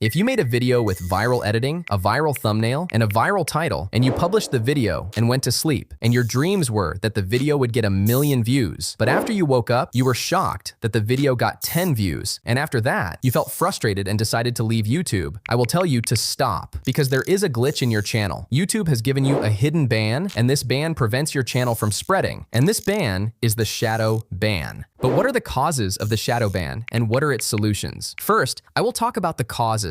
If you made a video with viral editing, a viral thumbnail, and a viral title, and you published the video and went to sleep, and your dreams were that the video would get 1 million views, but after you woke up, you were shocked that the video got 10 views, and after that, you felt frustrated and decided to leave YouTube, I will tell you to stop, because there is a glitch in your channel. YouTube has given you a hidden ban, and this ban prevents your channel from spreading, and this ban is the shadow ban. But what are the causes of the shadow ban, and what are its solutions? First, I will talk about the causes.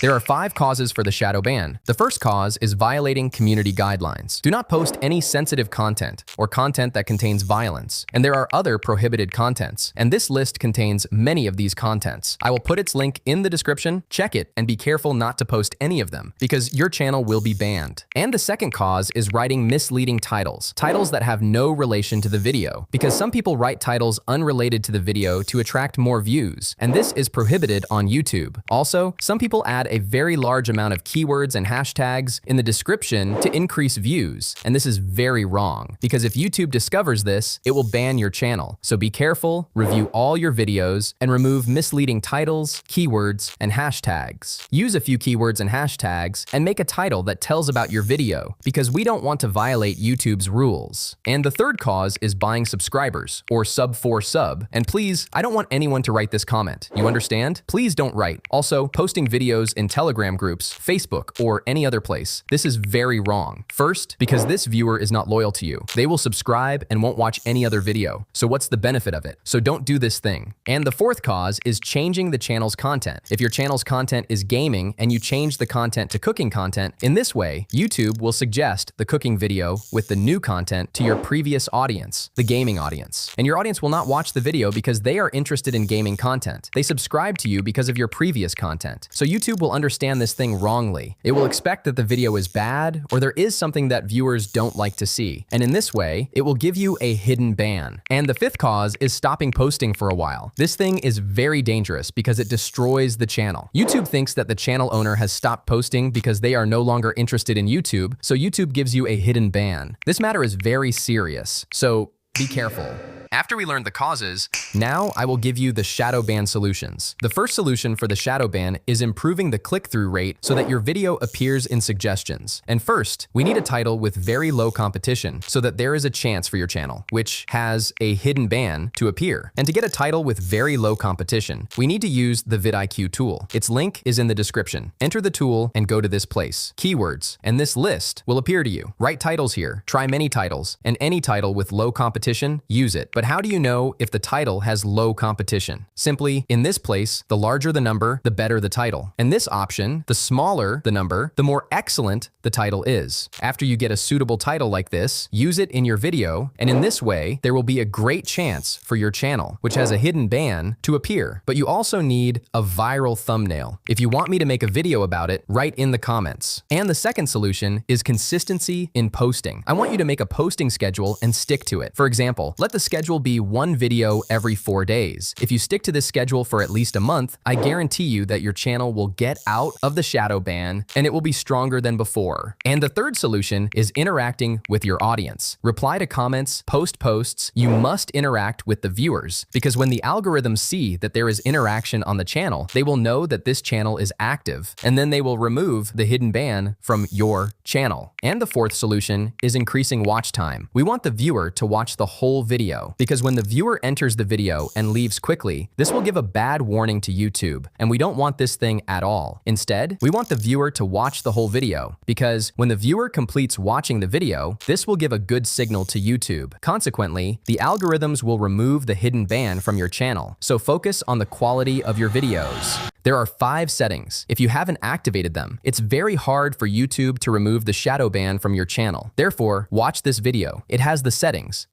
There are 5 causes for the shadow ban. The first cause is violating community guidelines. Do not post any sensitive content or content that contains violence. And there are other prohibited contents. And this list contains many of these contents. I will put its link in the description. Check it and be careful not to post any of them because your channel will be banned. And the second cause is writing misleading titles. Titles that have no relation to the video. Because some people write titles unrelated to the video to attract more views. And this is prohibited on YouTube. Also, some people add a very large amount of keywords and hashtags in the description to increase views. And this is very wrong because if YouTube discovers this, it will ban your channel. So be careful, review all your videos, and remove misleading titles, keywords, and hashtags. Use a few keywords and hashtags and make a title that tells about your video because we don't want to violate YouTube's rules. And the third cause is buying subscribers or sub for sub. And please, I don't want anyone to write this comment. You understand? Please don't write. Also, posting videos in Telegram groups, Facebook, or any other place. This is very wrong. First, because this viewer is not loyal to you. They will subscribe and won't watch any other video. So what's the benefit of it? So don't do this thing. And the fourth cause is changing the channel's content. If your channel's content is gaming and you change the content to cooking content, in this way, YouTube will suggest the cooking video with the new content to your previous audience, the gaming audience. And your audience will not watch the video because they are interested in gaming content. They subscribe to you because of your previous content. So YouTube will understand this thing wrongly. It will expect that the video is bad or there is something that viewers don't like to see. And in this way, it will give you a hidden ban. And the fifth cause is stopping posting for a while. This thing is very dangerous because it destroys the channel. YouTube thinks that the channel owner has stopped posting because they are no longer interested in YouTube, so YouTube gives you a hidden ban. This matter is very serious, so be careful. After we learned the causes, now I will give you the shadow ban solutions. The first solution for the shadow ban is improving the click-through rate so that your video appears in suggestions. And first, we need a title with very low competition so that there is a chance for your channel, which has a hidden ban, to appear. And to get a title with very low competition, we need to use the vidIQ tool. Its link is in the description. Enter the tool and go to this place, keywords, and this list will appear to you. Write titles here, try many titles, and any title with low competition, use it. But how do you know if the title has low competition? Simply, in this place, the larger the number, the better the title. And this option, the smaller the number, the more excellent the title is. After you get a suitable title like this, use it in your video, and in this way, there will be a great chance for your channel, which has a hidden ban, to appear. But you also need a viral thumbnail. If you want me to make a video about it, write in the comments. And the second solution is consistency in posting. I want you to make a posting schedule and stick to it. For example, let the schedule be 1 video every 4 days. If you stick to this schedule for at least a month, I guarantee you that your channel will get out of the shadow ban and it will be stronger than before. And the third solution is interacting with your audience. Reply to comments, post posts. You must interact with the viewers because when the algorithms see that there is interaction on the channel, they will know that this channel is active and then they will remove the hidden ban from your channel. And the fourth solution is increasing watch time. We want the viewer to watch the whole video because when the viewer enters the video and leaves quickly, this will give a bad warning to YouTube, and we don't want this thing at all. Instead, we want the viewer to watch the whole video because when the viewer completes watching the video, this will give a good signal to YouTube. Consequently, the algorithms will remove the hidden ban from your channel, so focus on the quality of your videos. There are 5 settings. If you haven't activated them, it's very hard for YouTube to remove the shadow ban from your channel. Therefore, watch this video. It has the settings.